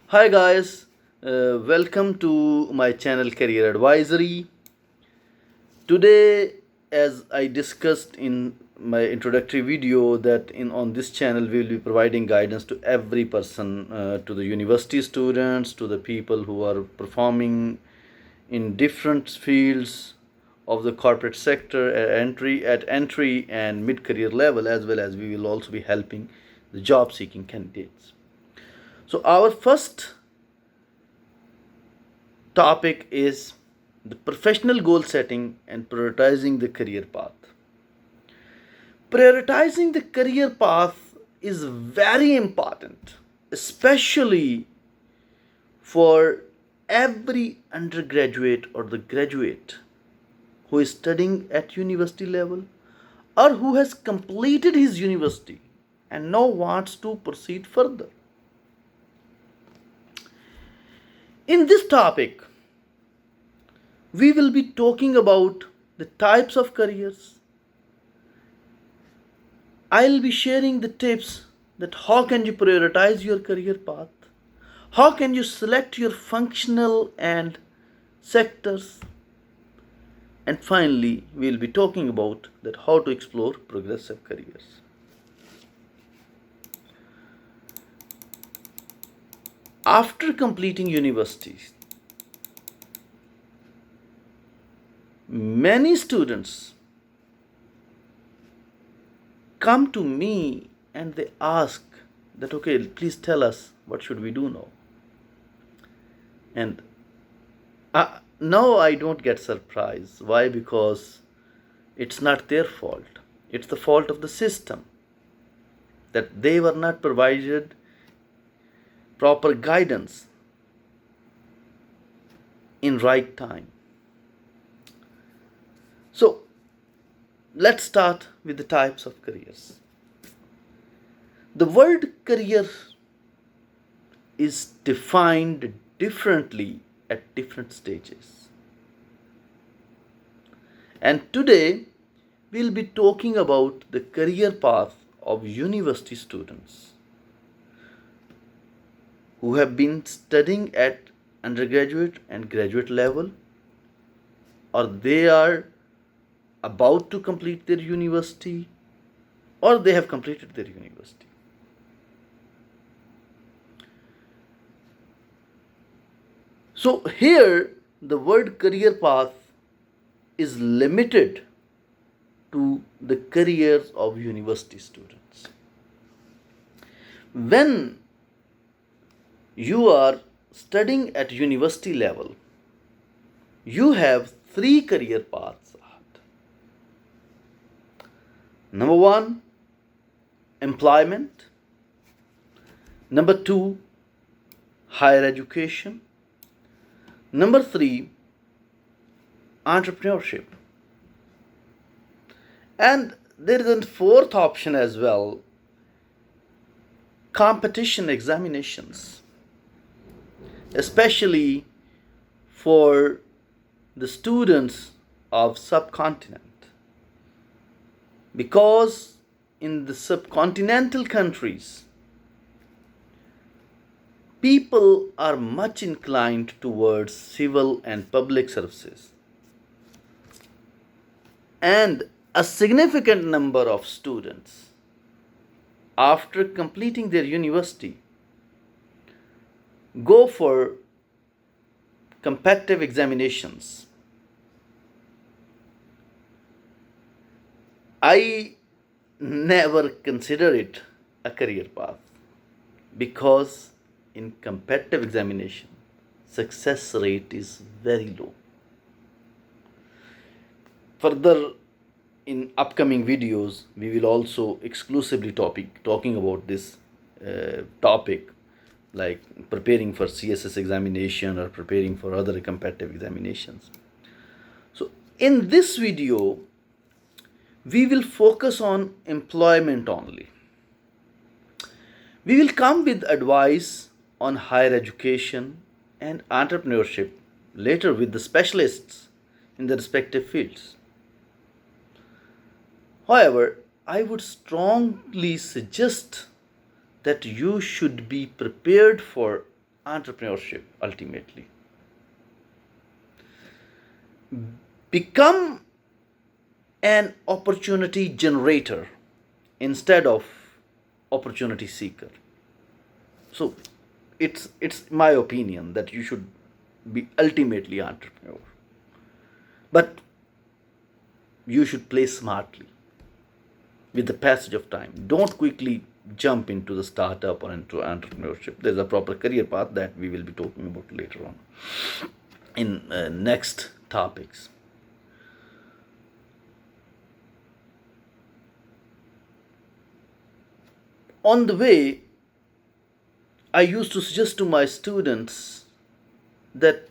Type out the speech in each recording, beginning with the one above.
Hi guys, welcome to my channel Career Advisory. Today, as I discussed in my introductory video, that in on this channel we will be providing guidance to every person, to the university students, to the people who are performing in different fields of the corporate sector at entry and mid-career level, as well as we will also be helping the job-seeking candidates. So our first topic is the professional goal setting and prioritizing the career path. Prioritizing the career path is very important, especially for every undergraduate or the graduate who is studying at university level or who has completed his university and now wants to proceed further. In this topic, we will be talking about the types of careers. I'll be sharing the tips that how can you prioritize your career path, how can you select your functional and sectors, and finally we'll be talking about that how to explore progressive careers. After completing university, many students come to me and they ask that, okay, please tell us what should we do now. And now I don't get surprised. Why? Because it's not their fault, it's the fault of the system, that they were not provided proper guidance in right time. So let's start with the types of careers. The word career is defined differently at different stages. And today we'll be talking about the career path of university students who have been studying at undergraduate and graduate level, or they are about to complete their university, or they have completed their university. So here the word career path is limited to the careers of university students. When you are studying at university level, you have three career paths. Number one, employment. Number two, higher education. Number three, entrepreneurship. And there is a fourth option as well, competition examinations, especially for the students of subcontinent, because in the subcontinental countries people are much inclined towards civil and public services, and a significant number of students after completing their university go for competitive examinations. I never consider it a career path, because in competitive examination success rate is very low. Further, in upcoming videos we will also exclusively talking about this topic, like preparing for CSS examination or preparing for other competitive examinations. So in this video we will focus on employment only. We will come with advice on higher education and entrepreneurship later with the specialists in the respective fields. However, I would strongly suggest that you should be prepared for entrepreneurship ultimately. Become an opportunity generator instead of opportunity seeker. So it's my opinion that you should be ultimately entrepreneur, but you should play smartly with the passage of time. Don't quickly jump into the startup or into entrepreneurship. There's a proper career path that we will be talking about later on in next topics. On the way, I used to suggest to my students that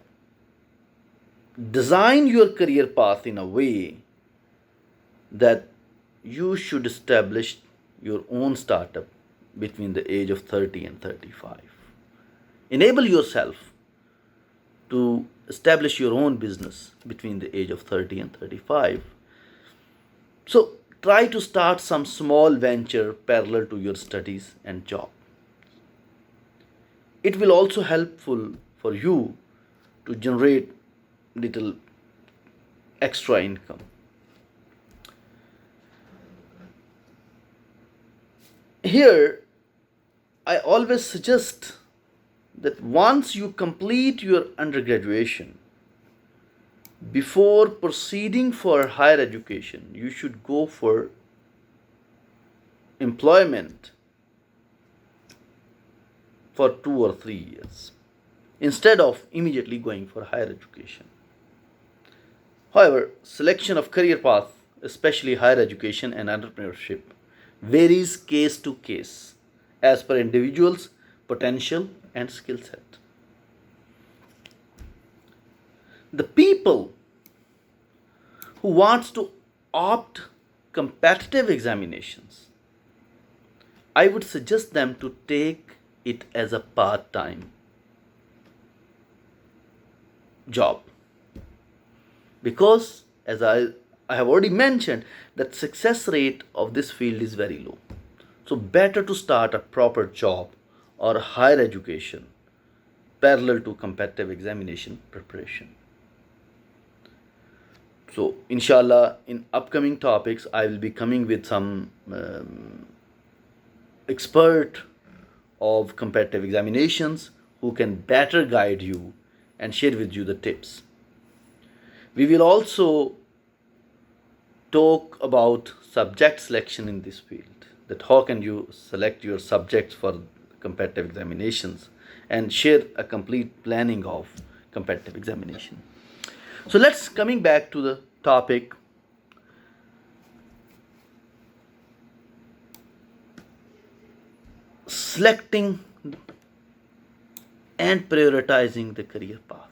design your career path in a way that you should establish your own startup between the age of 30 and 35. Enable yourself to establish your own business between the age of 30 and 35. So try to start some small venture parallel to your studies and job. It will also helpful for you to generate little extra income. Here, I always suggest that once you complete your undergraduation, before proceeding for higher education, you should go for employment for 2 or 3 years instead of immediately going for higher education. However, selection of career path, especially higher education and entrepreneurship, varies case to case as per individual's potential and skill set. The people who wants to opt competitive examinations, I would suggest them to take it as a part-time job, because as I have already mentioned that success rate of this field is very low. So better to start a proper job or higher education parallel to competitive examination preparation. So inshallah, in upcoming topics I will be coming with some expert of competitive examinations who can better guide you and share with you the tips. We will also talk about subject selection in this field, that how can you select your subjects for competitive examinations, and share a complete planning of competitive examination. So let's coming back to the topic. Selecting and prioritizing the career path.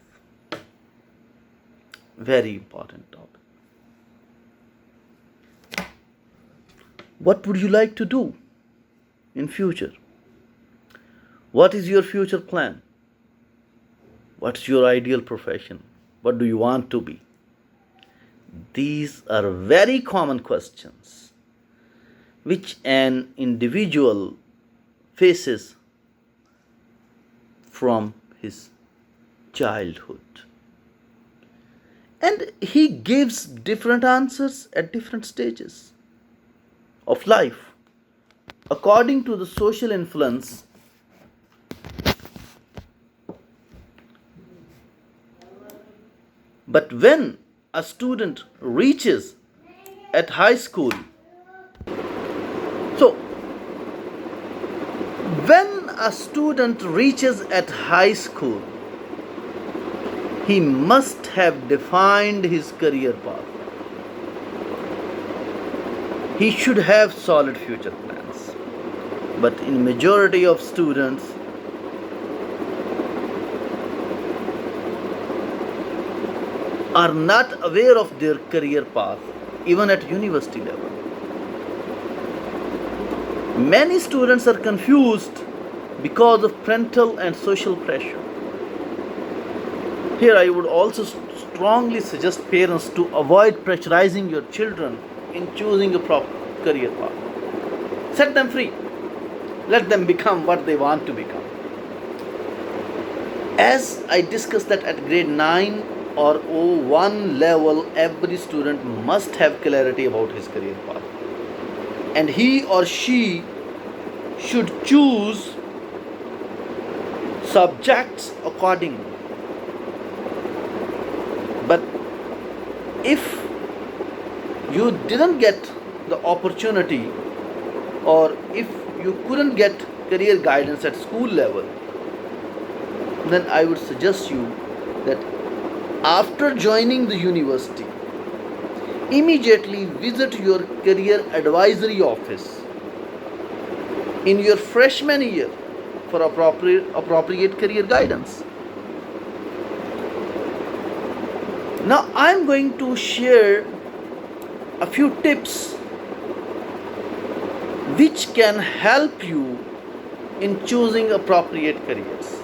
Very important topic. What would you like to do in future? What is your future plan? What's your ideal profession? What do you want to be? These are very common questions which an individual faces from his childhood. And he gives different answers at different stages of life according to the social influence But when a student reaches at high school, so when a student reaches at high school, he must have defined his career path. He should have solid future plans. But in majority of students, are not aware of their career path, even at university level. Many students are confused because of parental and social pressure. Here I would also strongly suggest parents to avoid pressurizing your children in choosing a proper career path. Set them free. Let them become what they want to become. As I discussed that at grade 9 or O1 level, every student must have clarity about his career path, and he or she should choose subjects accordingly. But if you didn't get the opportunity, or if you couldn't get career guidance at school level, then I would suggest you that after joining the university, immediately visit your career advisory office in your freshman year for appropriate career guidance. Now I'm going to share a few tips which can help you in choosing appropriate careers.